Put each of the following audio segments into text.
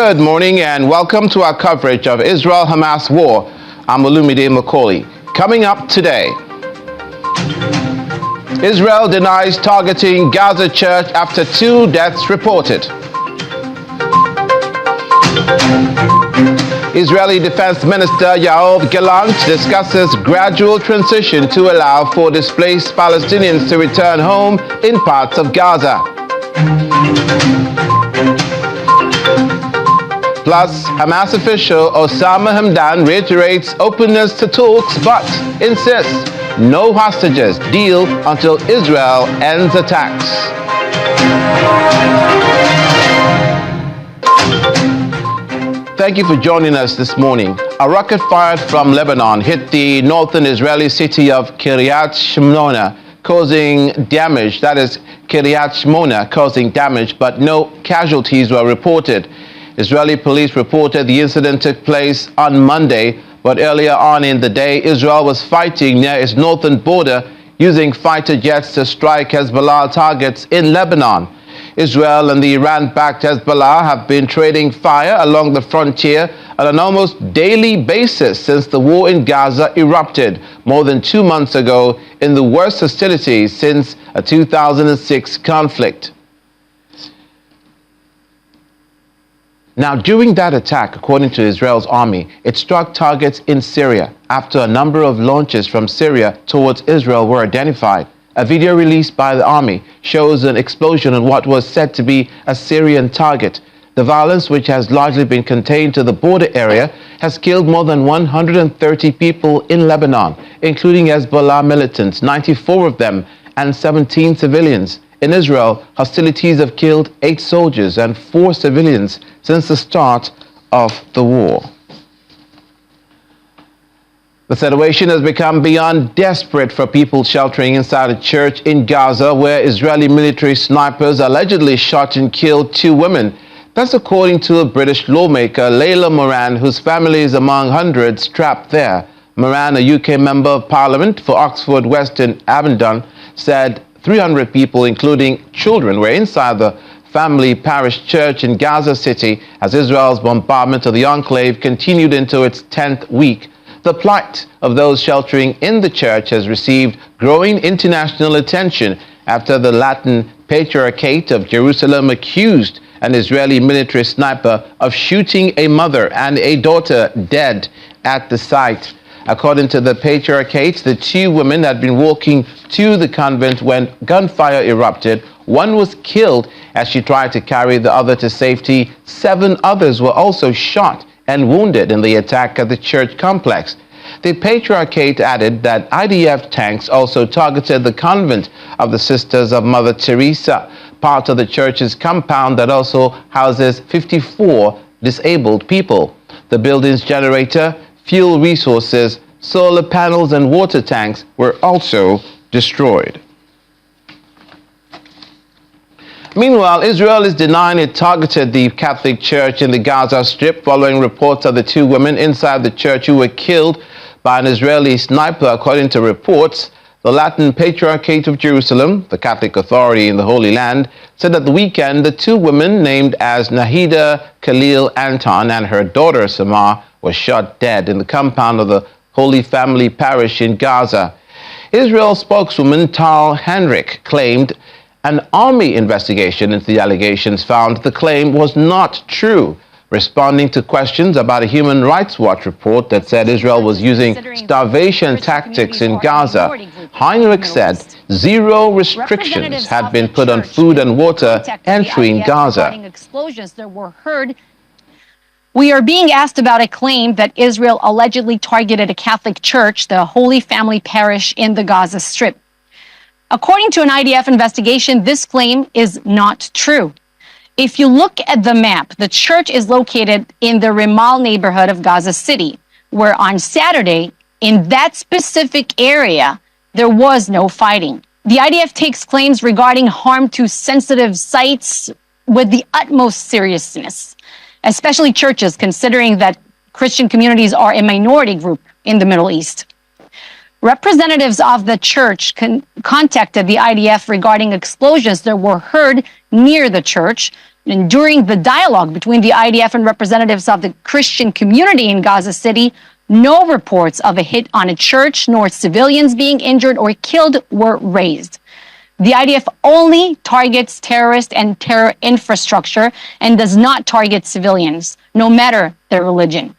Good morning and welcome to our coverage of Isreal-Hamas war. I'm Olumide Macaulay. Coming up today, Israel denies targeting Gaza church after 2 deaths reported. Israeli Defense Minister Yoav Gallant discusses gradual transition to allow for displaced Palestinians to return home in parts of Gaza. Plus, Hamas official Osama Hamdan reiterates openness to talks but insists no hostages deal until Israel ends attacks. Thank you for joining us this morning. A rocket fired from Lebanon hit the northern Israeli city of Kiryat Shmona, causing damage. That is Kiryat Shmona causing damage, but no casualties were reported. Israeli police reported the incident took place on Monday, but earlier on in the day, Israel was fighting near its northern border using fighter jets to strike Hezbollah targets in Lebanon. Israel and the Iran-backed Hezbollah have been trading fire along the frontier on an almost daily basis since the war in Gaza erupted more than 2 months ago in the worst hostilities since a 2006 conflict. Now, during that attack, according to Israel's army, it struck targets in Syria after a number of launches from Syria towards Israel were identified. A video released by the army shows an explosion on what was said to be a Syrian target. The violence, which has largely been contained to the border area, has killed more than 130 people in Lebanon, including Hezbollah militants, 94 of them, and 17 civilians. In Israel, hostilities have killed 8 soldiers and 4 civilians since the start of the war. The situation has become beyond desperate for people sheltering inside a church in Gaza, where Israeli military snipers allegedly shot and killed 2 women. That's according to a British lawmaker, Layla Moran, whose family is among hundreds trapped there. Moran, a UK member of Parliament for Oxford West and Abingdon, said 300 people, including children, were inside the family parish church in Gaza City as Israel's bombardment of the enclave continued into its 10th week. The plight of those sheltering in the church has received growing international attention after the Latin Patriarchate of Jerusalem accused an Israeli military sniper of shooting a mother and a daughter dead at the site. According to the Patriarchate, the 2 women had been walking to the convent when gunfire erupted. One was killed as she tried to carry the other to safety. 7 others were also shot and wounded in the attack at the church complex. The Patriarchate added that IDF tanks also targeted the convent of the Sisters of Mother Teresa, part of the church's compound that also houses 54 disabled people. The building's generator, fuel resources, solar panels, and water tanks were also destroyed. Meanwhile, Israel is denying it targeted the Catholic Church in the Gaza Strip following reports of the 2 women inside the church who were killed by an Israeli sniper. According to reports, the Latin Patriarchate of Jerusalem, the Catholic authority in the Holy Land, said at the weekend the 2 women named as Nahida Khalil Anton and her daughter Samar were shot dead in the compound of the Holy Family Parish in Gaza. Israel spokeswoman Tal Henrik claimed an army investigation into the allegations found the claim was not true. Responding to questions about a Human Rights Watch report that said Israel was using starvation tactics in Gaza, Heinrich said 0 restrictions had been put on food and water entering Gaza. Explosions that were heard. We are being asked about a claim that Israel allegedly targeted a Catholic church, the Holy Family Parish in the Gaza Strip. According to an IDF investigation, this claim is not true. If you look at the map, the church is located in the Rimal neighborhood of Gaza City, where on Saturday, in that specific area, there was no fighting. The IDF takes claims regarding harm to sensitive sites with the utmost seriousness, especially churches, considering that Christian communities are a minority group in the Middle East. Representatives of the church contacted the IDF regarding explosions that were heard near the church, And during the dialogue between the IDF and representatives of the Christian community in Gaza City, no reports of a hit on a church nor civilians being injured or killed were raised. The IDF only targets terrorist and terror infrastructure and does not target civilians, no matter their religion.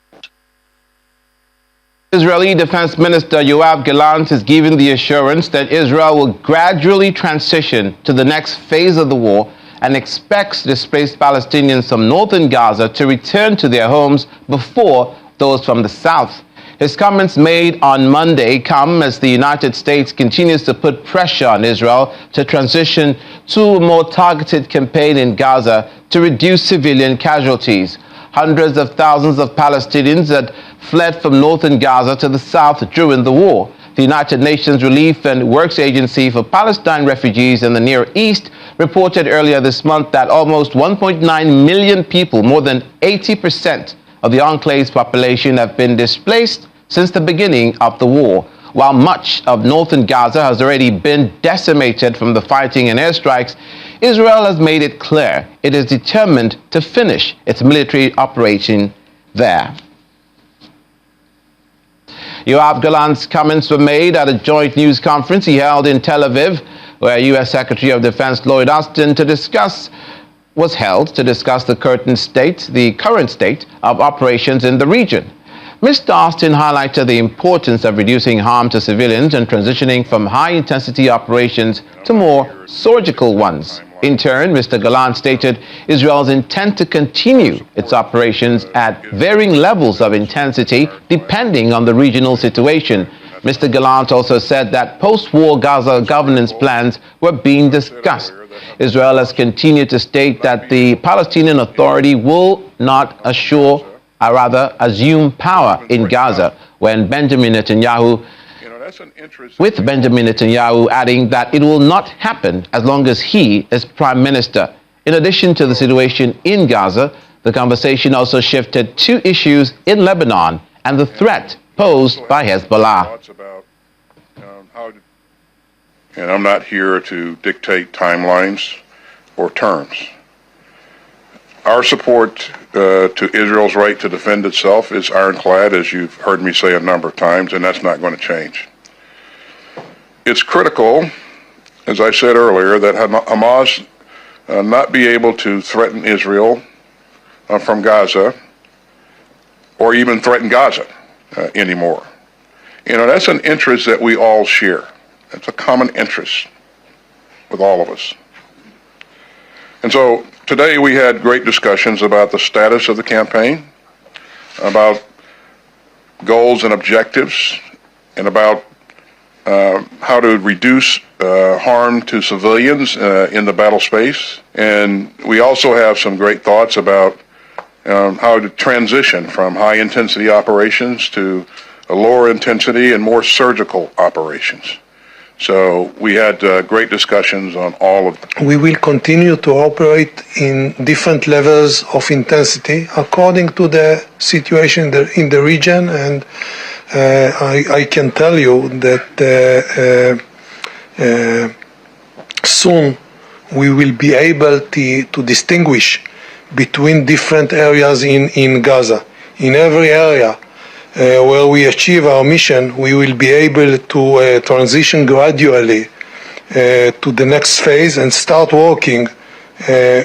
Israeli Defense Minister Yoav Gallant is giving the assurance that Israel will gradually transition to the next phase of the war and expects displaced Palestinians from northern Gaza to return to their homes before those from the south. His comments made on Monday come as the United States continues to put pressure on Israel to transition to a more targeted campaign in Gaza to reduce civilian casualties. Hundreds of thousands of Palestinians had fled from northern Gaza to the south during the war. The United Nations Relief and Works Agency for Palestine Refugees in the Near East reported earlier this month that almost 1.9 million people, more than 80% of the enclave's population, have been displaced since the beginning of the war. While much of northern Gaza has already been decimated from the fighting and airstrikes, Israel has made it clear it is determined to finish its military operation there. Yoav Gallant's comments were made at a joint news conference he held in Tel Aviv, where U.S. Secretary of Defense Lloyd Austin was held to discuss the current state of operations in the region. Mr. Austin highlighted the importance of reducing harm to civilians and transitioning from high-intensity operations to more surgical ones. In turn, Mr. Gallant stated Israel's intent to continue its operations at varying levels of intensity depending on the regional situation. Mr. Gallant also said that post-war Gaza governance plans were being discussed. Israel has continued to state that the Palestinian Authority will not assume power in Gaza with Benjamin Netanyahu adding that it will not happen as long as he is prime minister. In addition to the situation in Gaza, the conversation also shifted to issues in Lebanon and the threat posed by Hezbollah. And I'm not here to dictate timelines or terms. Our support to Israel's right to defend itself is ironclad, as you've heard me say a number of times, and that's not going to change. It's critical, as I said earlier, that Hamas not be able to threaten Israel from Gaza or even threaten Gaza anymore. That's an interest that we all share. It's a common interest with all of us. And so today we had great discussions about the status of the campaign, about goals and objectives, and about how to reduce harm to civilians in the battle space. And we also have some great thoughts about how to transition from high-intensity operations to lower intensity and more surgical operations. So we had great discussions on all of them. We will continue to operate in different levels of intensity according to the situation in the region, and I can tell you that soon we will be able to distinguish between different areas in Gaza. In every area where we achieve our mission, we will be able to transition gradually to the next phase and start working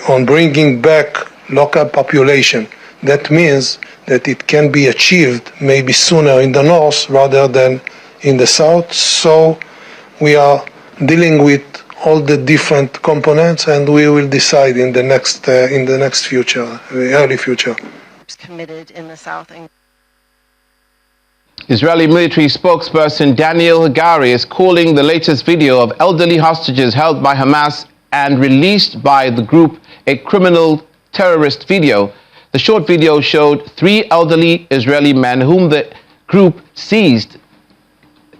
on bringing back local population. That means that it can be achieved maybe sooner in the north rather than in the south. So we are dealing with all the different components, and we will decide in the next future, early future. Committed in the south. Israeli military spokesperson Daniel Hagari is calling the latest video of elderly hostages held by Hamas and released by the group a criminal terrorist video. The short video showed 3 elderly Israeli men whom the group seized,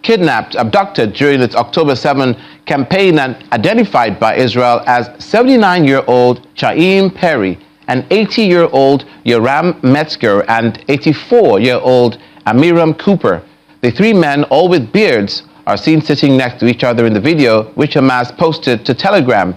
kidnapped, abducted during its October 7 campaign and identified by Israel as 79-year-old Chaim Perry, and 80-year-old Yoram Metzger, and 84-year-old Amiram Cooper. The 3 men, all with beards, are seen sitting next to each other in the video, which Hamas posted to Telegram.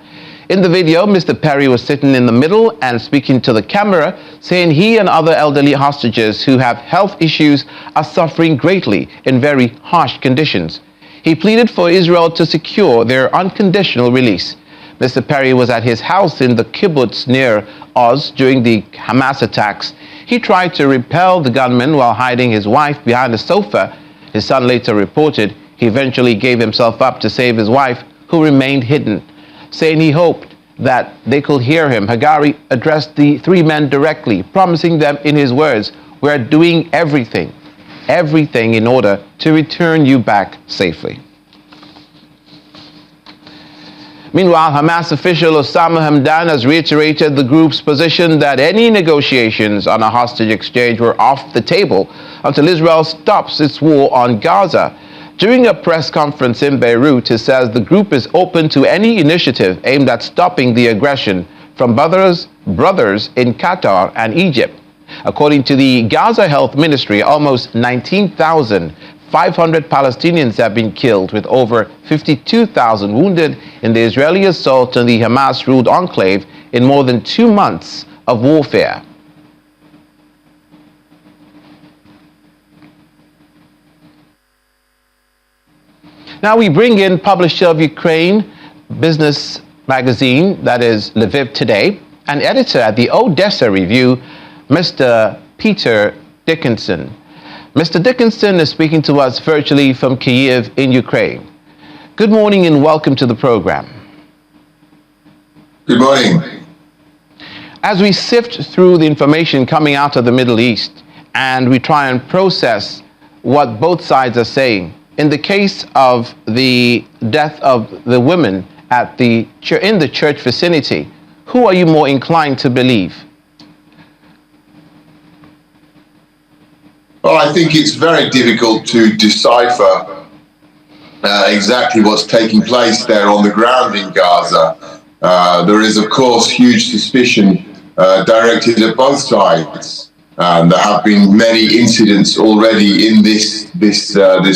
In the video, Mr. Perry was sitting in the middle and speaking to the camera, saying he and other elderly hostages who have health issues are suffering greatly in very harsh conditions. He pleaded for Israel to secure their unconditional release. Mr. Perry was at his house in the kibbutz near Oz during the Hamas attacks. He tried to repel the gunmen while hiding his wife behind a sofa. His son later reported he eventually gave himself up to save his wife, who remained hidden, saying he hoped that they could hear him. Hagari addressed the three men directly, promising them in his words, "We're doing everything in order to return you back safely." Meanwhile, Hamas official Osama Hamdan has reiterated the group's position that any negotiations on a hostage exchange were off the table until Israel stops its war on Gaza. During a press conference in Beirut, he says the group is open to any initiative aimed at stopping the aggression from brothers in Qatar and Egypt. According to the Gaza Health Ministry, almost 19,500 Palestinians have been killed, with over 52,000 wounded in the Israeli assault on the Hamas-ruled enclave in more than 2 months of warfare. Now we bring in publisher of Ukraine business magazine, that is Lviv Today, and editor at the Odessa Review, Mr. Peter Dickinson. Mr. Dickinson is speaking to us virtually from Kyiv in Ukraine. Good morning and welcome to the program. Good morning. As we sift through the information coming out of the Middle East and we try and process what both sides are saying, in the case of the death of the women in the church vicinity, who are you more inclined to believe? Well, I think it's very difficult to decipher exactly what's taking place there on the ground in Gaza. There is, of course, huge suspicion directed at both sides. There have been many incidents already in this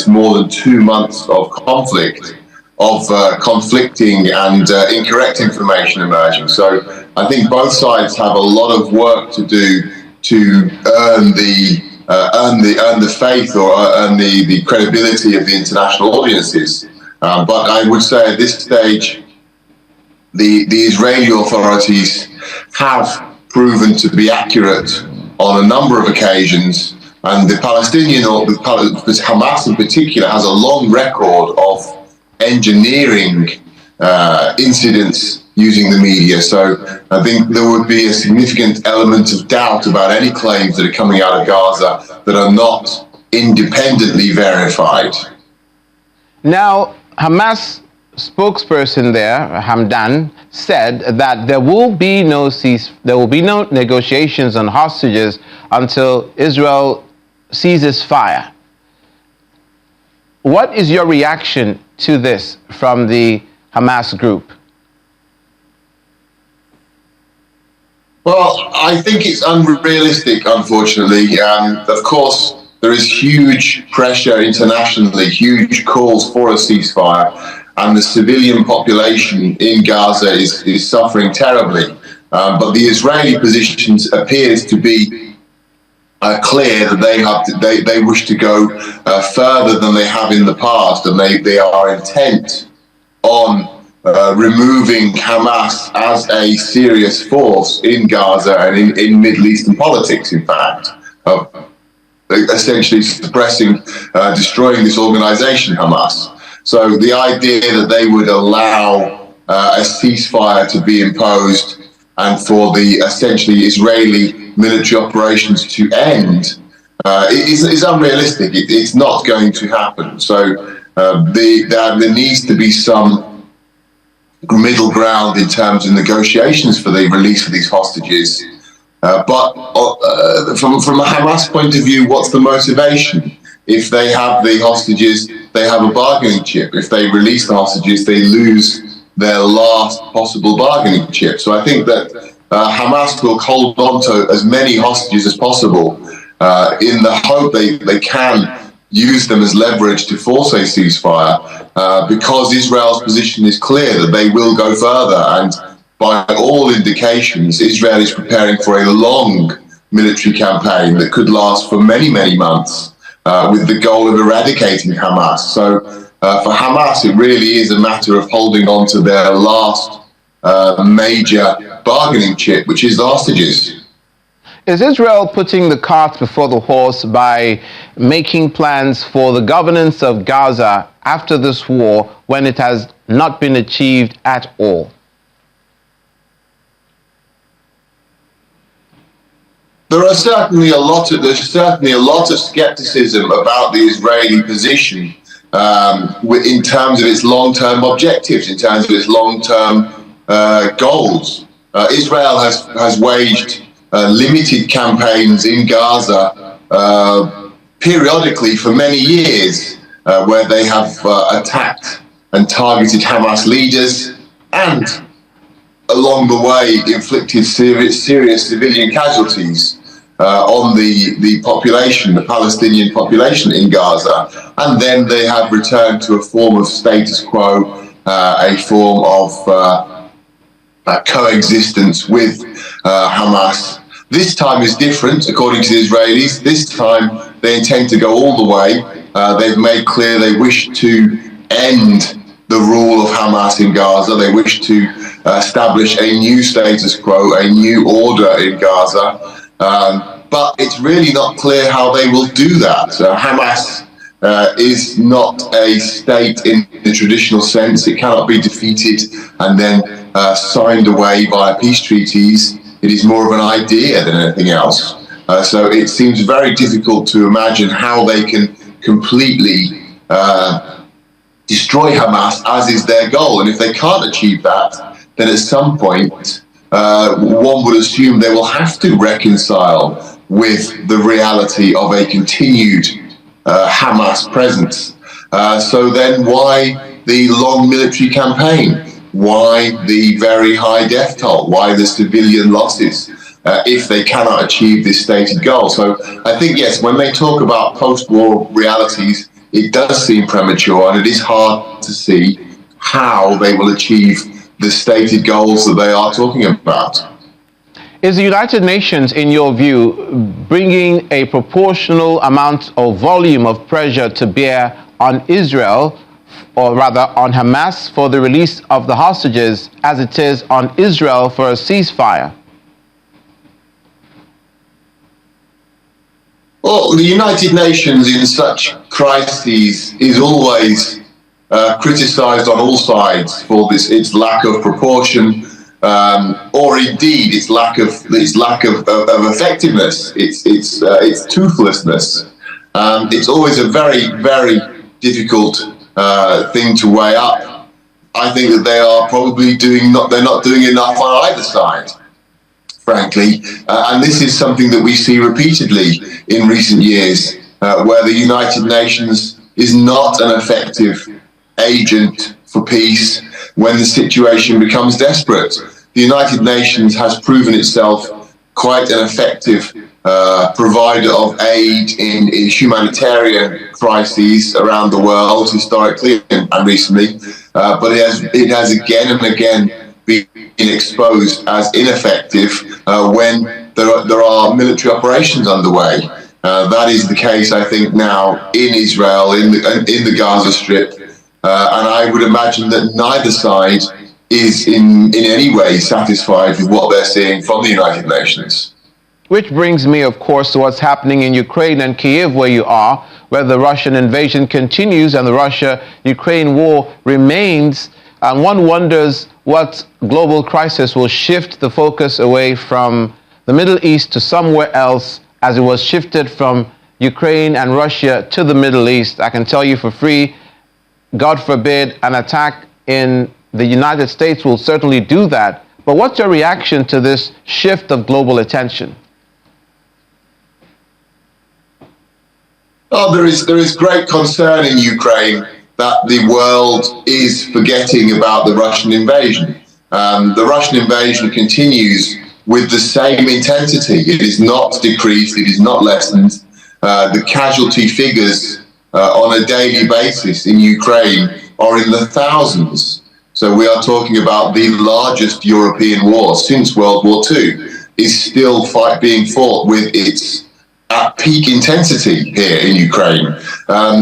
more than 2 months of conflict, of conflicting and incorrect information emerging. So I think both sides have a lot of work to do to earn the faith or earn the credibility of the international audiences. But I would say at this stage, the Israeli authorities have proven to be accurate on a number of occasions, and the Palestinian, or the Hamas in particular, has a long record of engineering incidents using the media. So I think there would be a significant element of doubt about any claims that are coming out of Gaza that are not independently verified. Now, Hamas spokesperson there, Hamdan, said that there will be no negotiations on hostages until Israel ceases fire. What is your reaction to this from the Hamas group? Well, I think it's unrealistic, unfortunately. Of course, there is huge pressure internationally, huge calls for a ceasefire, and the civilian population in Gaza is suffering terribly. But the Israeli position appears to be clear that they wish to go further than they have in the past, and they are intent on removing Hamas as a serious force in Gaza and in Middle Eastern politics, in fact, essentially suppressing, destroying this organization, Hamas. So the idea that they would allow a ceasefire to be imposed and for the essentially Israeli military operations to end is unrealistic. It's not going to happen. So there needs to be some middle ground in terms of negotiations for the release of these hostages. But from a Hamas point of view, what's the motivation? If they have the hostages, they have a bargaining chip. If they release the hostages, they lose their last possible bargaining chip. So I think that Hamas will hold on to as many hostages as possible in the hope they can use them as leverage to force a ceasefire, because Israel's position is clear that they will go further, and by all indications, Israel is preparing for a long military campaign that could last for many, many months, with the goal of eradicating Hamas. So for Hamas, it really is a matter of holding on to their last major bargaining chip, which is the hostages. Is Israel putting the cart before the horse by making plans for the governance of Gaza after this war when it has not been achieved at all? There's certainly a lot of skepticism about the Israeli position in terms of its long-term objectives, in terms of its long-term goals. Israel has waged limited campaigns in Gaza periodically for many years, where they have attacked and targeted Hamas leaders and along the way inflicted serious civilian casualties on the population, the Palestinian population in Gaza. And then they have returned to a form of status quo, a form of coexistence with Hamas. This time is different, according to the Israelis. This time they intend to go all the way. They've made clear they wish to end the rule of Hamas in Gaza. They wish to establish a new status quo, a new order in Gaza. But it's really not clear how they will do that. Hamas is not a state in the traditional sense. It cannot be defeated and then signed away via peace treaties. It is more of an idea than anything else. So it seems very difficult to imagine how they can completely destroy Hamas, as is their goal. And if they can't achieve that, then at some point, one would assume they will have to reconcile with the reality of a continued Hamas presence. So then why the long military campaign? Why the very high death toll? Why the civilian losses if they cannot achieve this stated goal? So I think, yes, when they talk about post-war realities, it does seem premature, and it is hard to see how they will achieve the stated goals that they are talking about. Is the United Nations, in your view, bringing a proportional amount or volume of pressure to bear on Israel, or rather on Hamas, for the release of the hostages, as it is on Israel for a ceasefire? Well, the United Nations in such crises is always criticised on all sides for its lack of proportion, or indeed its lack of effectiveness, its toothlessness. It's always a very, very difficult thing to weigh up. I think that they are probably they're not doing enough on either side, frankly, and this is something that we see repeatedly in recent years, where the United Nations is not an effective agent for peace when the situation becomes desperate. The United Nations has proven itself quite an effective provider of aid in humanitarian crises around the world, historically and recently, but it has again and again been exposed as ineffective when there are military operations underway. That is the case, I think, now in Israel, in the Gaza Strip, and I would imagine that neither side is in any way satisfied with what they're seeing from the United Nations. Which brings me, of course, to what's happening in Ukraine and Kyiv, where you are, where the Russian invasion continues and the Russia-Ukraine war remains. And one wonders what global crisis will shift the focus away from the Middle East to somewhere else, as it was shifted from Ukraine and Russia to the Middle East. I can tell you for free, God forbid, an attack in the United States will certainly do that. But what's your reaction to this shift of global attention? Oh, there is great concern in Ukraine that the world is forgetting about the Russian invasion. The Russian invasion continues with the same intensity. It is not decreased, it is not lessened. The casualty figures on a daily basis in Ukraine are in the thousands. So we are talking about the largest European war since World War II is still being fought with its at peak intensity here in Ukraine.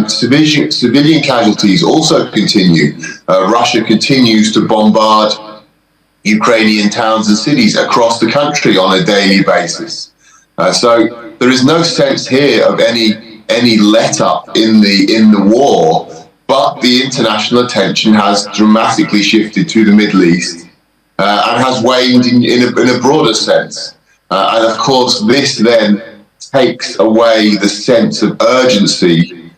Civilian casualties also continue. Russia continues to bombard Ukrainian towns and cities across the country on a daily basis. So there is no sense here of any let up in the war, but the international attention has dramatically shifted to the Middle East and has waned in a broader sense. And of course, this then takes away the sense of urgency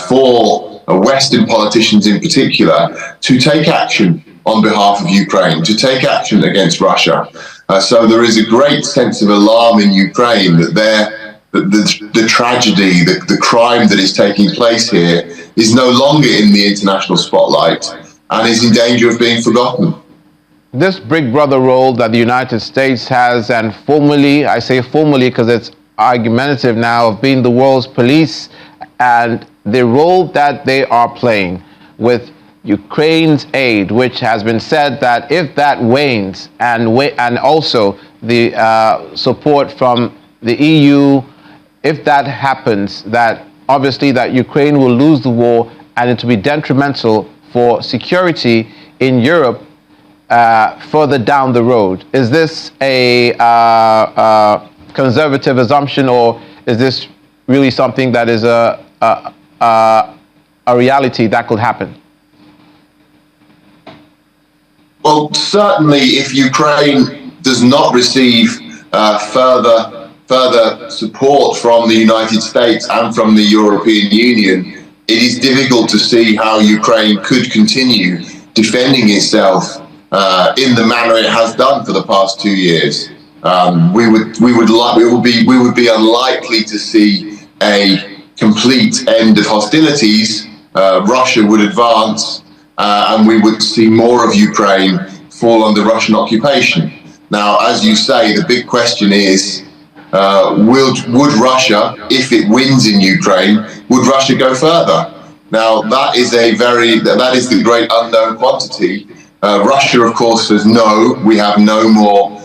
for Western politicians in particular to take action on behalf of Ukraine, to take action against Russia. So there is a great sense of alarm in Ukraine that the tragedy, the crime that is taking place here is no longer in the international spotlight and is in danger of being forgotten. This big brother role that the United States has, and formally, I say formally because it's argumentative now, of being the world's police, and the role that they are playing with Ukraine's aid, which has been said that if that wanes, and also the support from the EU, if that happens, that obviously that Ukraine will lose the war and it will be detrimental for security in Europe further down the road. Is this a conservative assumption, or is this really something that is a reality that could happen? Well, certainly if Ukraine does not receive further support from the United States and from the European Union, it is difficult to see how Ukraine could continue defending itself in the manner it has done for the past 2 years. We would be unlikely to see a complete end of hostilities. Russia would advance, and we would see more of Ukraine fall under Russian occupation. Now, as you say, the big question is, would Russia, if it wins in Ukraine, would Russia go further? Now, that is the great unknown quantity. Russia, of course, says no, we have no more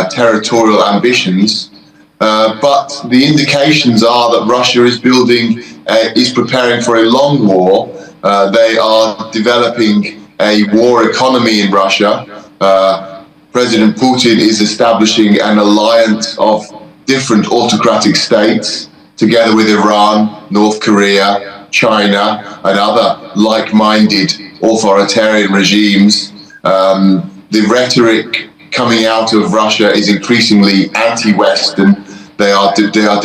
territorial ambitions. But the indications are that Russia is preparing for a long war. They are developing a war economy in Russia. President Putin is establishing an alliance of different autocratic states, together with Iran, North Korea, China, and other like-minded authoritarian regimes. The rhetoric coming out of Russia is increasingly anti-Western. They are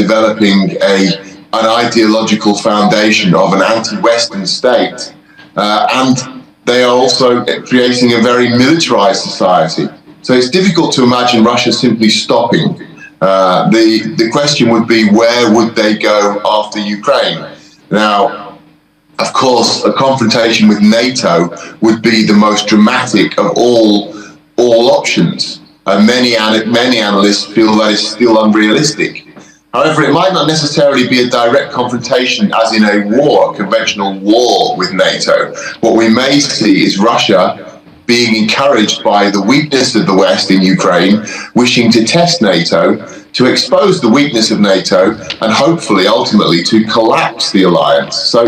developing an ideological foundation of an anti-Western state, and they are also creating a very militarized society. So it's difficult to imagine Russia simply stopping. The question would be, where would they go after Ukraine? Now, of course, a confrontation with NATO would be the most dramatic of all options. Many analysts feel that is still unrealistic. However, it might not necessarily be a direct confrontation as in a war, a conventional war with NATO. What we may see is Russia being encouraged by the weakness of the West in Ukraine, wishing to test NATO, to expose the weakness of NATO, and hopefully, ultimately, to collapse the alliance. So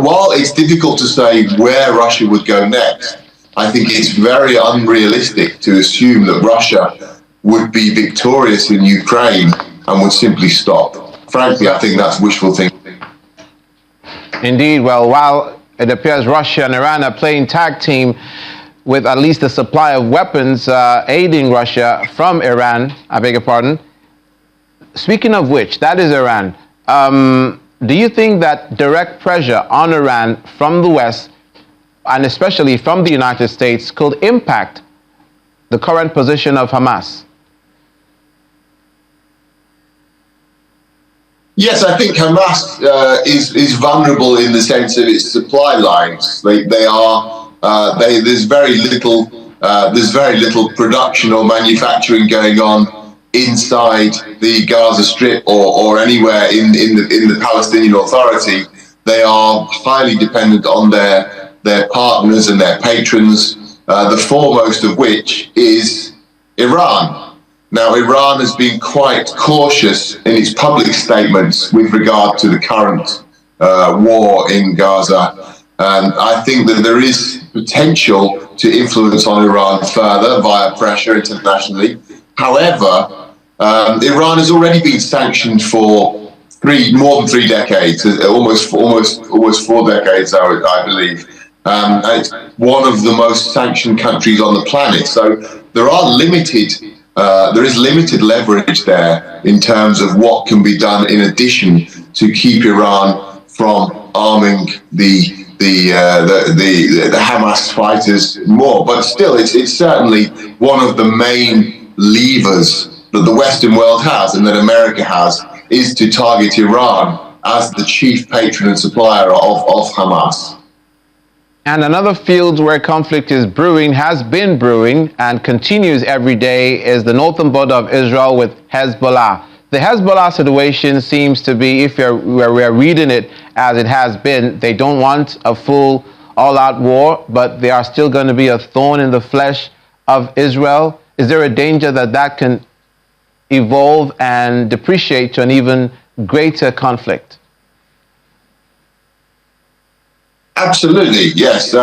while it's difficult to say where Russia would go next, I think it's very unrealistic to assume that Russia would be victorious in Ukraine and would simply stop. Frankly, I think that's wishful thinking. Indeed. Well, while it appears Russia and Iran are playing tag team with at least a supply of weapons aiding Russia from Iran, I beg your pardon. Speaking of which, that is Iran. Do you think that direct pressure on Iran from the West, and especially from the United States, could impact the current position of Hamas? Yes, I think Hamas is vulnerable in the sense of its supply lines. There's very little production or manufacturing going on inside the Gaza Strip or anywhere in the Palestinian Authority. They are highly dependent on their their partners and their patrons, the foremost of which is Iran. Now, Iran has been quite cautious in its public statements with regard to the current war in Gaza. And I think that there is potential to influence on Iran further via pressure internationally. However, Iran has already been sanctioned for more than 3 decades, almost 4 decades, I believe. It's one of the most sanctioned countries on the planet. So there is limited leverage there in terms of what can be done in addition to keep Iran from arming the Hamas fighters more. But still, it's certainly one of the main levers that the Western world has and that America has, is to target Iran as the chief patron and supplier of Hamas. And another field where conflict is brewing, has been brewing, and continues every day is the northern border of Israel with Hezbollah. The Hezbollah situation seems to be, if we're reading it as it has been, they don't want a full all-out war, but they are still going to be a thorn in the flesh of Israel. Is there a danger that that can evolve and depreciate to an even greater conflict? Absolutely, yes.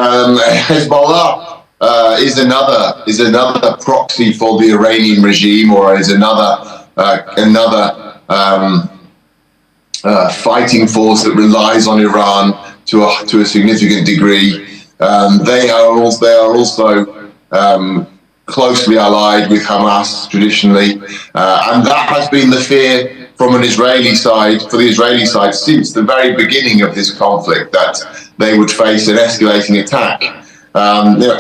Hezbollah is another proxy for the Iranian regime, or is another fighting force that relies on Iran to a significant degree. They are also closely allied with Hamas traditionally, and that has been the fear from the Israeli side since the very beginning of this conflict, that they would face an escalating attack.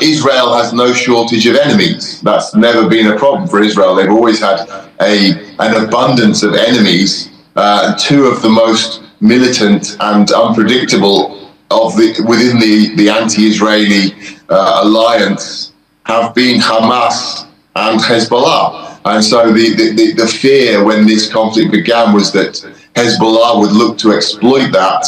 Israel has no shortage of enemies. That's never been a problem for Israel. They've always had an abundance of enemies. 2 of the most militant and unpredictable within the anti-Israeli alliance have been Hamas and Hezbollah. And so the fear when this conflict began was that Hezbollah would look to exploit that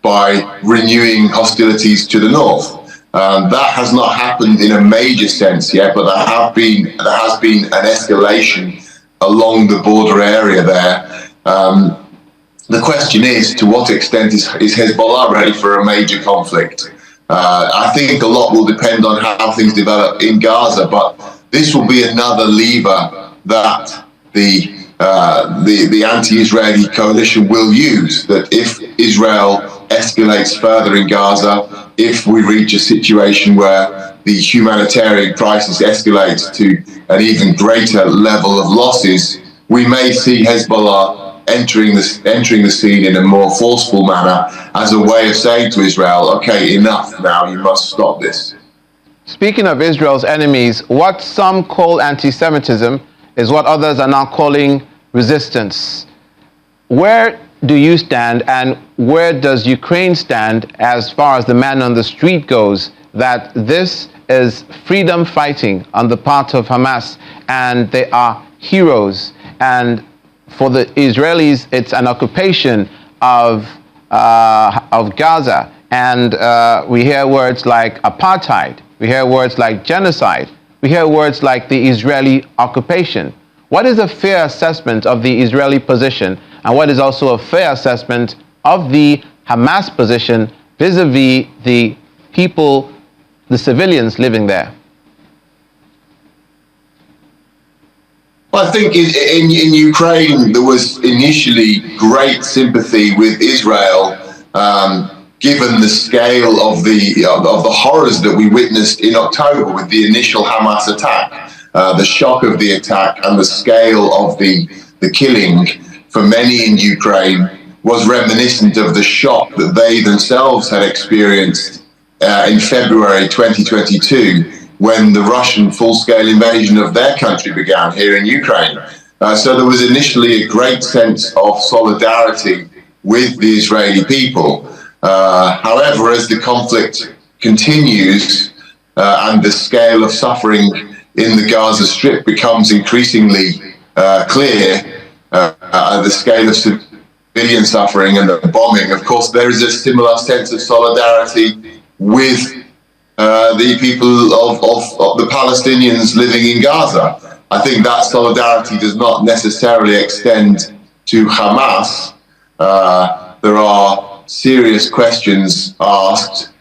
by renewing hostilities to the north. That has not happened in a major sense yet, but there has been an escalation along the border area there. The question is, to what extent is Hezbollah ready for a major conflict? I think a lot will depend on how things develop in Gaza, but this will be another lever that the anti-Israeli coalition will use. That if Israel escalates further in Gaza, if we reach a situation where the humanitarian crisis escalates to an even greater level of losses, we may see Hezbollah entering the scene in a more forceful manner as a way of saying to Israel, okay, enough now, you must stop this. Speaking of Israel's enemies, what some call anti-Semitism is what others are now calling resistance. Where do you stand, and where does Ukraine stand as far as the man on the street goes, that this is freedom fighting on the part of Hamas and they are heroes, and for the Israelis it's an occupation of Gaza, and we hear words like apartheid, we hear words like genocide, we hear words like the Israeli occupation. What is a fair assessment of the Israeli position, and what is also a fair assessment of the Hamas position vis-a-vis the people, the civilians living there? Well, I think in Ukraine there was initially great sympathy with Israel, given the scale of the horrors that we witnessed in October with the initial Hamas attack. The shock of the attack and the scale of the killing for many in Ukraine was reminiscent of the shock that they themselves had experienced in February 2022, when the Russian full-scale invasion of their country began here in Ukraine. So there was initially a great sense of solidarity with the Israeli people. However, as the conflict continues and the scale of suffering in the Gaza Strip becomes increasingly clear, the scale of civilian suffering and the bombing, of course, there is a similar sense of solidarity with the people of the Palestinians living in Gaza. I think that solidarity does not necessarily extend to Hamas. There are serious questions asked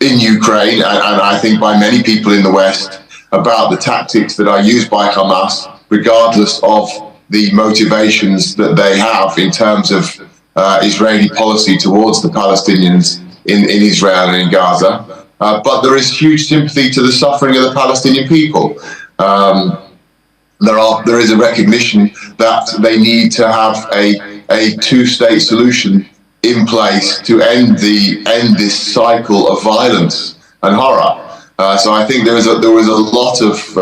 in Ukraine, and I think by many people in the West, about the tactics that are used by Hamas, regardless of the motivations that they have in terms of Israeli policy towards the Palestinians in Israel and in Gaza. But there is huge sympathy to the suffering of the Palestinian people. There is a recognition that they need to have a two-state solution in place to end this cycle of violence and horror. So I think there was a lot of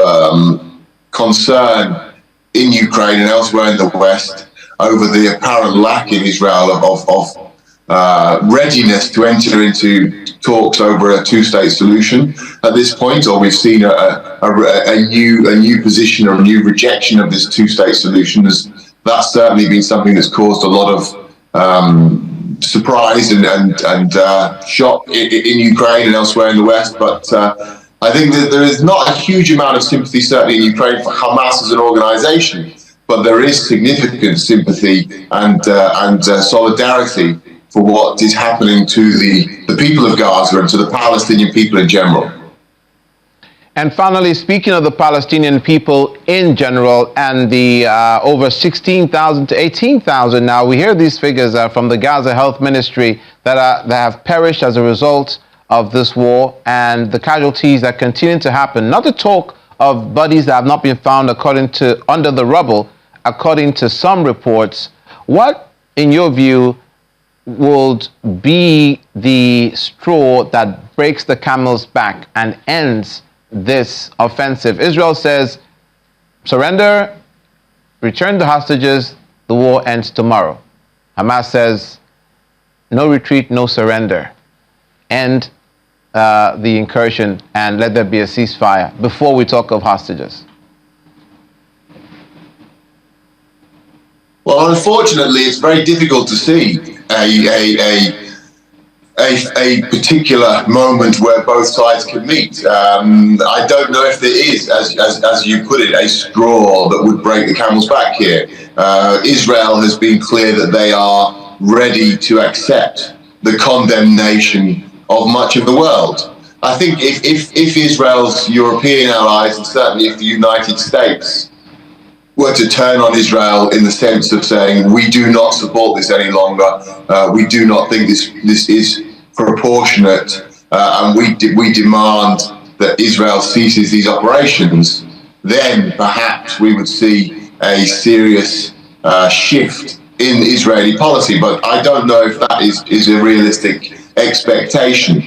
concern in Ukraine and elsewhere in the West over the apparent lack in Israel of readiness to enter into talks over a two-state solution at this point, or we've seen a new position or a new rejection of this two-state solution. That's certainly been something that's caused a lot of surprise and shock in Ukraine and elsewhere in the West. But I think that there is not a huge amount of sympathy, certainly in Ukraine, for Hamas as an organization, but there is significant sympathy and solidarity for what is happening to the people of Gaza and to the Palestinian people in general. And finally, speaking of the Palestinian people in general and the over 16,000 to 18,000 now, we hear these figures from the Gaza Health Ministry that have perished as a result of this war and the casualties that continue to happen. Not to talk of bodies that have not been found under the rubble, according to some reports. What, in your view, would be the straw that breaks the camel's back and ends this offensive? Israel says, surrender, return the hostages, the war ends tomorrow. Hamas says, no retreat, no surrender. End the incursion and let there be a ceasefire before we talk of hostages. Well, unfortunately, it's very difficult to see a particular moment where both sides can meet. I don't know if there is, as you put it, a straw that would break the camel's back here. Israel has been clear that they are ready to accept the condemnation of much of the world. I think if Israel's European allies, and certainly if the United States, were to turn on Israel in the sense of saying, we do not support this any longer, we do not think this is proportionate, and we demand that Israel ceases these operations, then perhaps we would see a serious shift in Israeli policy. But I don't know if that is a realistic expectation.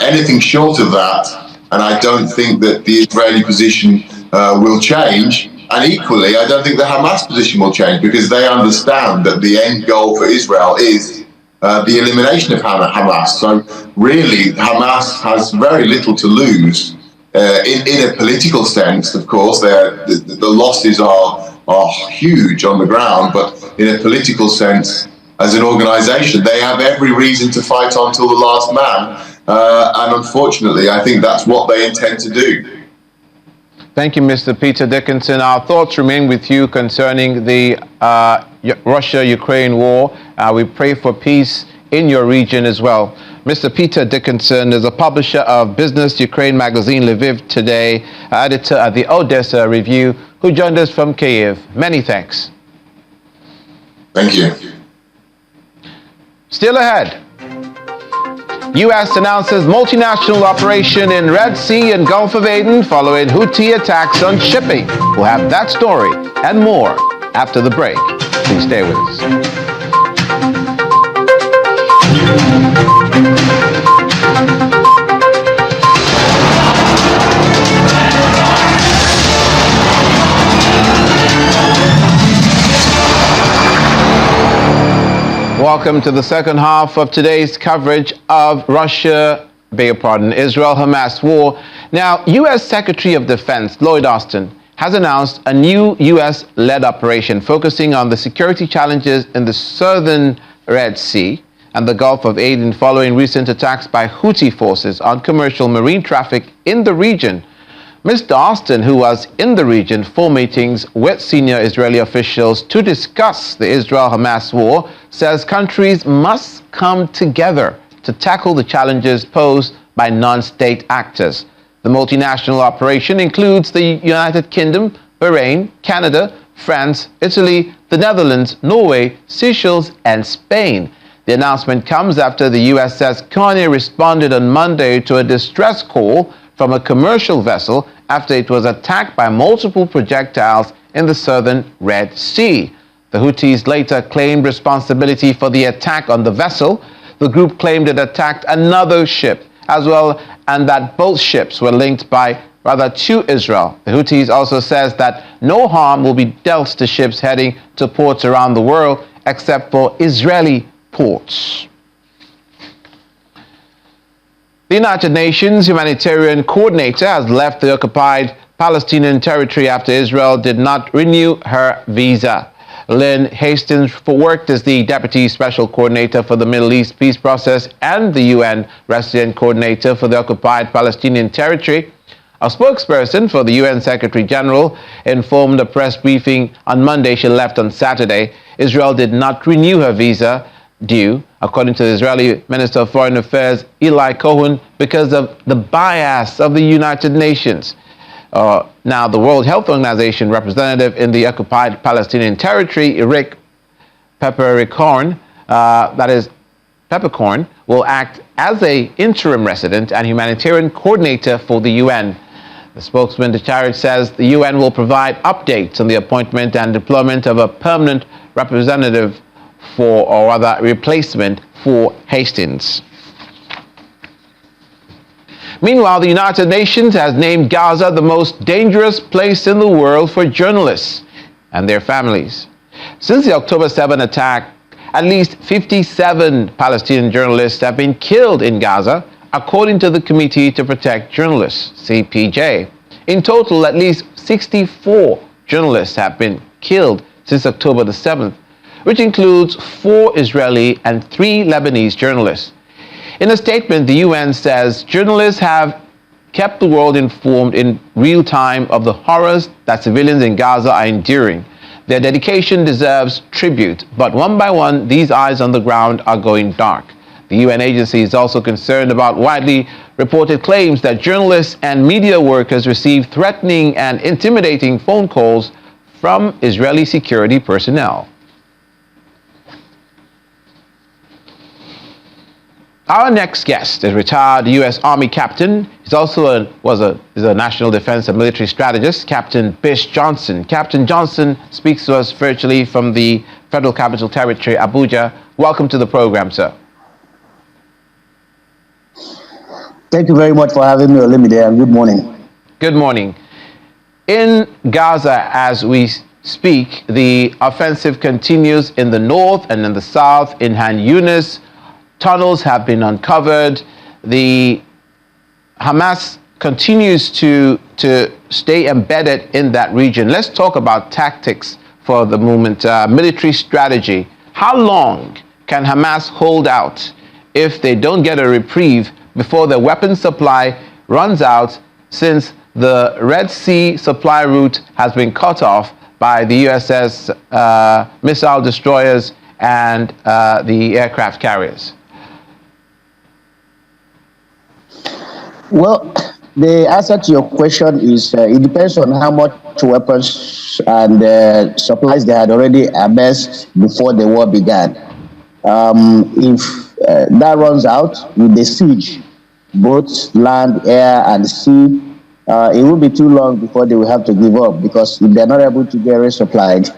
Anything short of that, and I don't think that the Israeli position will change. And equally, I don't think the Hamas position will change, because they understand that the end goal for Israel is the elimination of Hamas. So really, Hamas has very little to lose in a political sense. Of course, the losses are huge on the ground, but in a political sense, as an organization, they have every reason to fight on till the last man. And unfortunately, I think that's what they intend to do. Thank you, Mr. Peter Dickinson. Our thoughts remain with you concerning the Russia-Ukraine war. We pray for peace in your region as well. Mr. Peter Dickinson is a publisher of Business Ukraine magazine, Lviv Today, editor at the Odessa Review, who joined us from Kyiv. Many thanks. Thank you. Still ahead. U.S. announces multinational operation in Red Sea and Gulf of Aden following Houthi attacks on shipping. We'll have that story and more after the break. Please stay with us. Welcome to the second half of today's coverage of Israel-Hamas war. Now, U.S. Secretary of Defense Lloyd Austin has announced a new U.S.-led operation focusing on the security challenges in the southern Red Sea. and the Gulf of Aden following recent attacks by Houthi forces on commercial marine traffic in the region. Mr. Austin, who was in the region for meetings with senior Israeli officials to discuss the Israel-Hamas war, says countries must come together to tackle the challenges posed by non-state actors. The multinational operation includes the United Kingdom, Bahrain, Canada, France, Italy, the Netherlands, Norway, Seychelles, and Spain. The announcement comes after the USS Carney responded on Monday to a distress call from a commercial vessel after it was attacked by multiple projectiles in the southern Red Sea. The Houthis later claimed responsibility for the attack on the vessel. The group claimed it attacked another ship as well, and that both ships were linked to Israel. The Houthis also says that no harm will be dealt to ships heading to ports around the world except for Israeli ports. The United Nations humanitarian coordinator has left the occupied Palestinian territory after Israel did not renew her visa. Lynn Hastings worked as the Deputy Special Coordinator for the Middle East Peace Process and the UN Resident Coordinator for the occupied Palestinian territory. A spokesperson for the UN Secretary General informed a press briefing on Monday she left on Saturday. Israel did not renew her visa due, according to the Israeli Minister of Foreign Affairs, Eli Cohen, because of the bias of the United Nations. Now, the World Health Organization representative in the occupied Palestinian territory, Eric Peppercorn, Peppercorn, will act as an interim resident and humanitarian coordinator for the UN. The spokesman to Charity says the UN will provide updates on the appointment and deployment of a permanent representative replacement for Hastings. Meanwhile, the United Nations has named Gaza the most dangerous place in the world for journalists and their families. Since the October 7 attack, at least 57 Palestinian journalists have been killed in Gaza, according to the Committee to Protect Journalists, CPJ. In total, at least 64 journalists have been killed since October the 7th, which includes 4 Israeli and 3 Lebanese journalists. In a statement, the UN says journalists have kept the world informed in real time of the horrors that civilians in Gaza are enduring. Their dedication deserves tribute, but one by one, these eyes on the ground are going dark. The UN agency is also concerned about widely reported claims that journalists and media workers receive threatening and intimidating phone calls from Israeli security personnel. Our next guest is retired U.S. Army captain. He's also a national defense and military strategist, Captain Bish Johnson. Captain Johnson speaks to us virtually from the Federal Capital Territory, Abuja. Welcome to the program, sir. Thank you very much for having me, Olamide, and good morning. Good morning. In Gaza, as we speak, the offensive continues in the north and in the south, in Han Yunis. Tunnels have been uncovered. The Hamas continues to stay embedded in that region. Let's talk about tactics for the moment, military strategy. How long can Hamas hold out if they don't get a reprieve before their weapons supply runs out, since the Red Sea supply route has been cut off by the USS missile destroyers and the aircraft carriers? Well, the answer to your question is it depends on how much weapons and supplies they had already amassed before the war began. If that runs out with the siege, both land, air, and sea, it will be too long before they will have to give up, because if they're not able to get resupplied,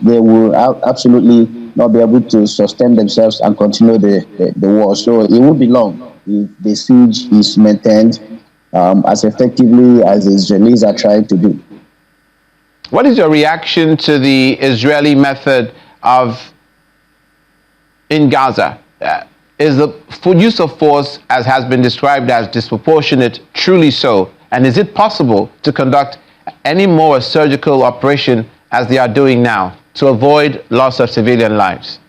they will absolutely not be able to sustain themselves and continue the war. So it will be long if the siege is maintained as effectively as the Israelis are trying to do. What is your reaction to the Israeli method in Gaza? Is the use of force, as has been described as disproportionate, truly so? And is it possible to conduct any more surgical operation as they are doing now to avoid loss of civilian lives?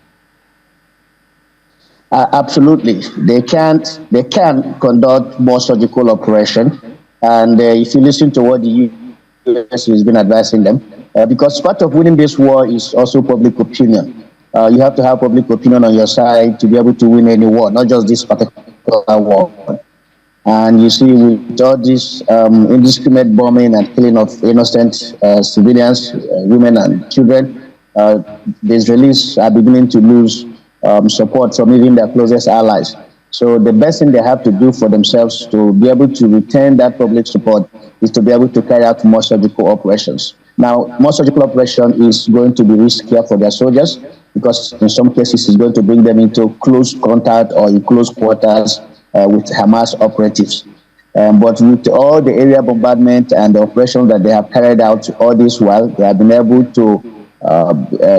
Absolutely, they can conduct more surgical operation, and if you listen to what the U.S. has been advising them, because part of winning this war is also public opinion. You have to have public opinion on your side to be able to win any war, not just this particular war. And you see, with all this indiscriminate bombing and killing of innocent civilians, women and children, the Israelis are beginning to lose support from even their closest allies. So the best thing they have to do for themselves to be able to retain that public support is to be able to carry out more surgical operations. Now, more surgical operation is going to be riskier for their soldiers because in some cases it's going to bring them into close contact or in close quarters with Hamas operatives. But with all the area bombardment and the operations that they have carried out all this while, they have been able to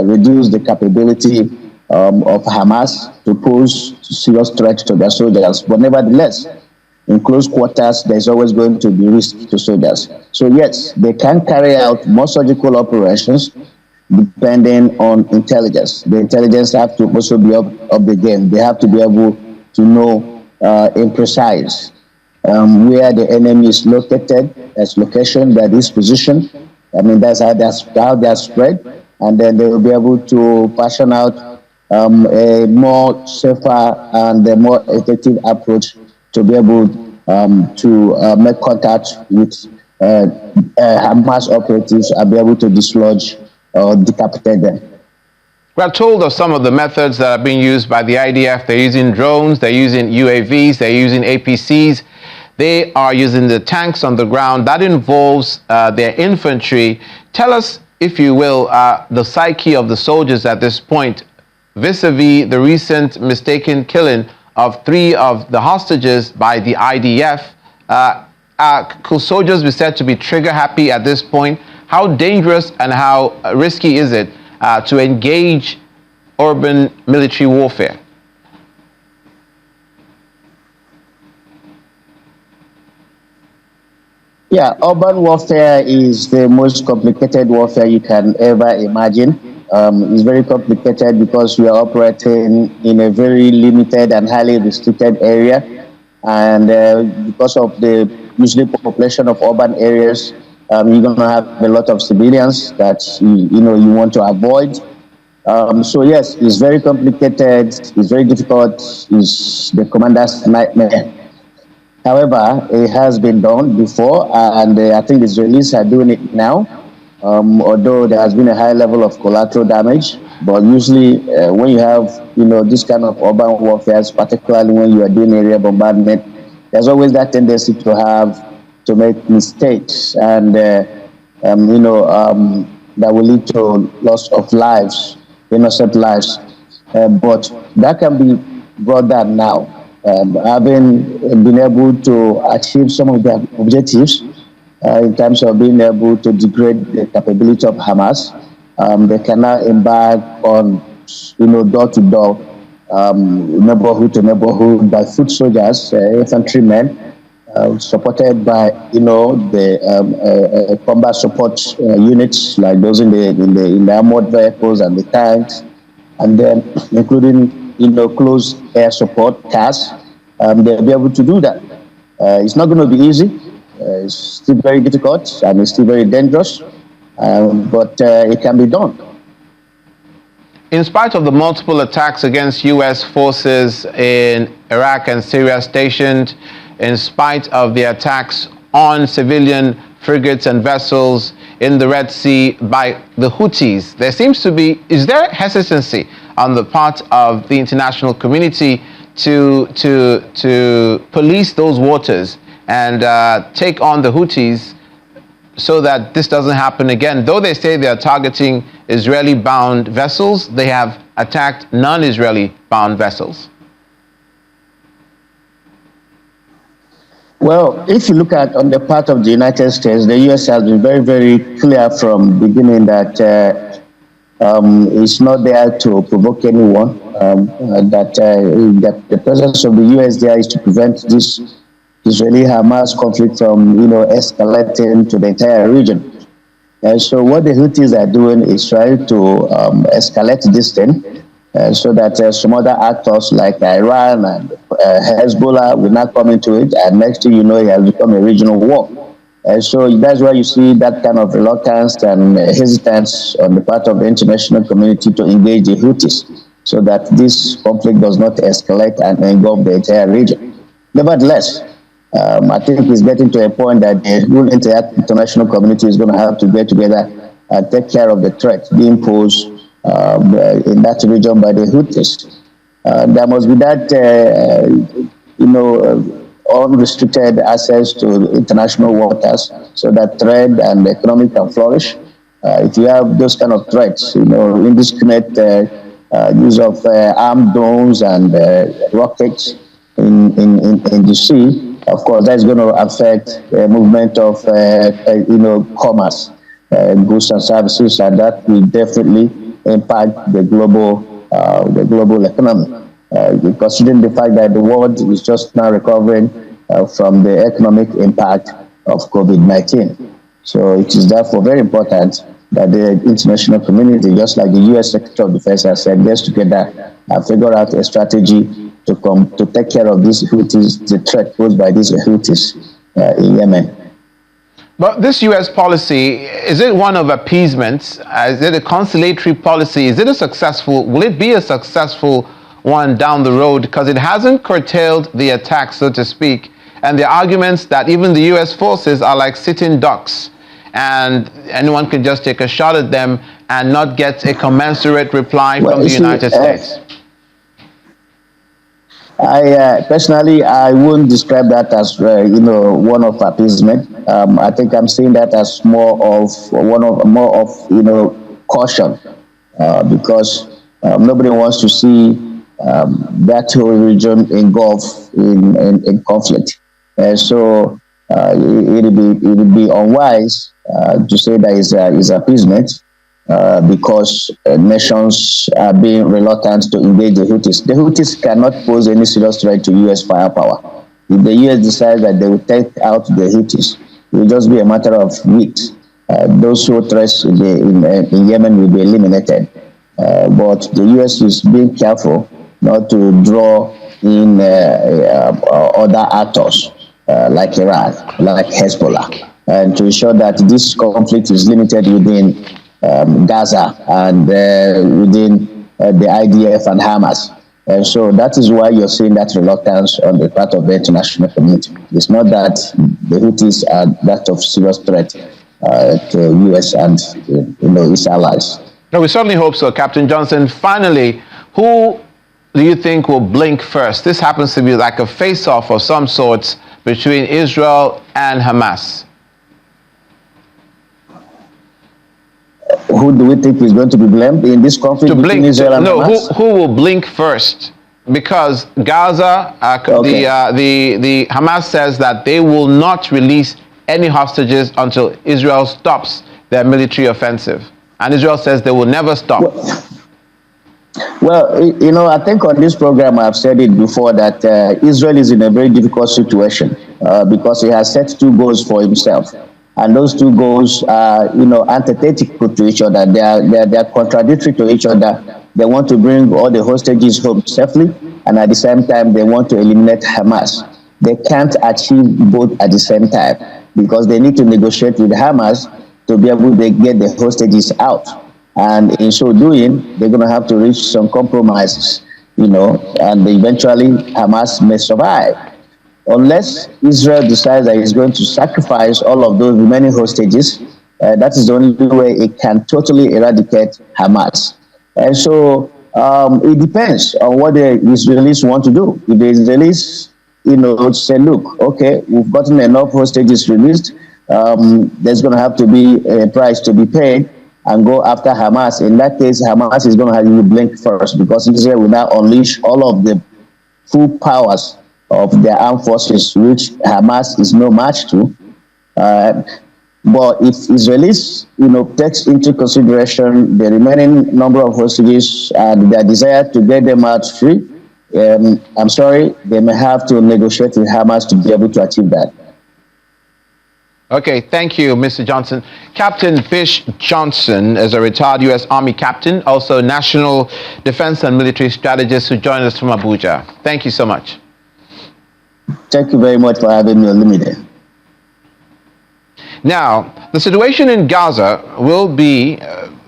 reduce the capability of Hamas to pose serious threat to their soldiers. But nevertheless, in close quarters, there's always going to be risk to soldiers. So yes, they can carry out more surgical operations depending on intelligence. The intelligence have to also be up the game. They have to be able to know imprecise where the enemy is located, its location, that is position. I mean, that's how they're spread, and then they will be able to fashion out a more safer and a more effective approach to be able to make contact with Hamas operatives and be able to dislodge or decapitate them. We're told of some of the methods that are being used by the IDF. They're using drones, they're using UAVs, they're using APCs. They are using the tanks on the ground. That involves their infantry. Tell us, if you will, the psyche of the soldiers at this point, vis-a-vis the recent mistaken killing of 3 of the hostages by the IDF. Could soldiers be said to be trigger happy at this point? How dangerous and how risky is it to engage urban military warfare? Yeah, urban warfare is the most complicated warfare you can ever imagine. It's very complicated because we are operating in a very limited and highly restricted area. And because of the usually population of urban areas, you're going to have a lot of civilians that you want to avoid. So yes, it's very complicated, it's very difficult, it's the commander's nightmare. However, it has been done before, and I think the Israelis are doing it now, although there has been a high level of collateral damage. But usually when you have, this kind of urban warfare, particularly when you are doing area bombardment, there's always that tendency to make mistakes, and that will lead to loss of lives, innocent lives. But that can be brought down now. Having been able to achieve some of their objectives in terms of being able to degrade the capability of Hamas, they can now embark on, door-to-door, neighborhood to neighborhood by foot soldiers, infantrymen, supported by, the combat support units like those in the armored vehicles and the tanks, and then including close air support cars. They'll be able to do that. It's not going to be easy. It's still very difficult and it's still very dangerous, but it can be done. In spite of the multiple attacks against U.S. forces in Iraq and Syria stationed, in spite of the attacks on civilian frigates and vessels in the Red Sea by the Houthis, there seems to be, is there hesitancy on the part of the international community to police those waters and take on the Houthis so that this doesn't happen again? Though they say they are targeting Israeli-bound vessels, they have attacked non-Israeli-bound vessels. Well, if you look at on the part of the United States, the U.S. has been very, very clear from the beginning that it's not there to provoke anyone, that the presence of the U.S. there is to prevent this Israeli-Hamas conflict from, escalating to the entire region. And so what the Houthis are doing is trying to escalate this thing so that some other actors like Iran and Hezbollah will not come into it, and next thing you know, it has become a regional war. So that's why you see that kind of reluctance and hesitance on the part of the international community to engage the Houthis, so that this conflict does not escalate and engulf the entire region. Nevertheless, I think it's getting to a point that the whole international community is going to have to get together and take care of the threat being posed in that region by the Houthis. There must be that, unrestricted access to international waters so that trade and economy can flourish. If you have those kind of threats, indiscriminate use of armed drones and rockets in the sea, of course, that's going to affect the movement of, commerce, goods and services, and that will definitely impact the global economy. Considering the fact that the world is just now recovering from the economic impact of COVID-19. So it is therefore very important that the international community, just like the U.S. Secretary of Defense has said, gets together and figure out a strategy to take care of these Houthis, the threat posed by these Houthis in Yemen. But this U.S. policy, is it one of appeasement? Is it a conciliatory policy? Is it will it be a successful one down the road? Because it hasn't curtailed the attack, so to speak. And the arguments that even the U.S. forces are like sitting ducks, and anyone can just take a shot at them and not get a commensurate reply from the United States. Personally, I wouldn't describe that as one of appeasement. I think I'm seeing that as more of caution, because nobody wants to see that whole region engulfed in conflict. So it would be unwise to say that is appeasement. Because nations are being reluctant to engage the Houthis. The Houthis cannot pose any serious threat to U.S. firepower. If the U.S. decides that they will take out the Houthis, it will just be a matter of weeks. Those who threats in Yemen will be eliminated. But the U.S. is being careful not to draw in other actors like Iran, like Hezbollah, and to ensure that this conflict is limited within Gaza and within the IDF and Hamas. And so that is why you're seeing that reluctance on the part of the international community. It's not that the Houthis are that of serious threat to U.S. and its allies. No, we certainly hope so, Captain Johnson. Finally, who do you think will blink first? This happens to be like a face-off of some sorts between Israel and Hamas. Who do we think is going to be blamed in this conflict between Israel and Hamas? Who will blink first? Because Gaza, the Hamas says that they will not release any hostages until Israel stops their military offensive. And Israel says they will never stop. Well, I think on this program I've said it before that Israel is in a very difficult situation because he has set two goals for himself. And those two goals are, antithetical to each other. They are contradictory to each other. They want to bring all the hostages home safely, and at the same time, they want to eliminate Hamas. They can't achieve both at the same time because they need to negotiate with Hamas to be able to get the hostages out. And in so doing, they're going to have to reach some compromises, and eventually Hamas may survive. Unless Israel decides that it's going to sacrifice all of those remaining hostages, that is the only way it can totally eradicate Hamas. And so it depends on what the Israelis want to do. If the Israelis, say, look, okay, we've gotten enough hostages released, there's going to have to be a price to be paid and go after Hamas. In that case, Hamas is going to have to blink first because Israel will now unleash all of the full powers of their armed forces, which Hamas is no match to. But if Israelis, takes into consideration the remaining number of hostages and their desire to get them out free, I'm sorry, they may have to negotiate with Hamas to be able to achieve that. Okay, thank you, Mr. Johnson. Captain Bish Johnson is a retired U.S. Army captain, also national defense and military strategist who joined us from Abuja. Thank you so much. Thank you very much for having me on Limited. Now, the situation in Gaza will be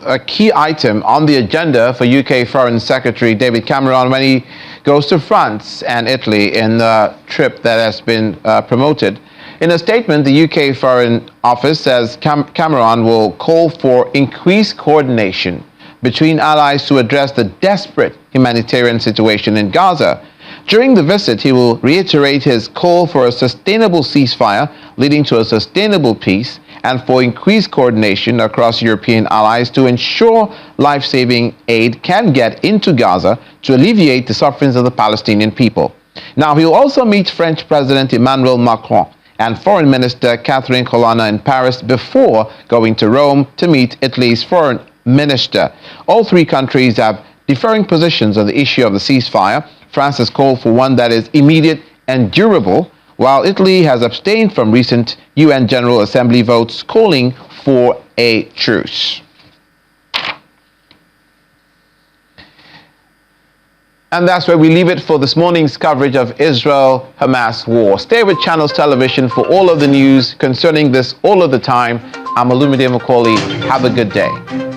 a key item on the agenda for UK Foreign Secretary David Cameron when he goes to France and Italy in the trip that has been promoted. In a statement, the UK Foreign Office says Cameron will call for increased coordination between allies to address the desperate humanitarian situation in Gaza. During the visit, he will reiterate his call for a sustainable ceasefire leading to a sustainable peace and for increased coordination across European allies to ensure life-saving aid can get into Gaza to alleviate the sufferings of the Palestinian people. Now, he will also meet French President Emmanuel Macron and Foreign Minister Catherine Colonna in Paris before going to Rome to meet Italy's Foreign Minister. All three countries have differing positions on the issue of the ceasefire. France has called for one that is immediate and durable, while Italy has abstained from recent UN General Assembly votes calling for a truce. And that's where we leave it for this morning's coverage of Israel-Hamas war. Stay with Channels Television for all of the news concerning this all of the time. I'm Olumide Macaulay. Have a good day.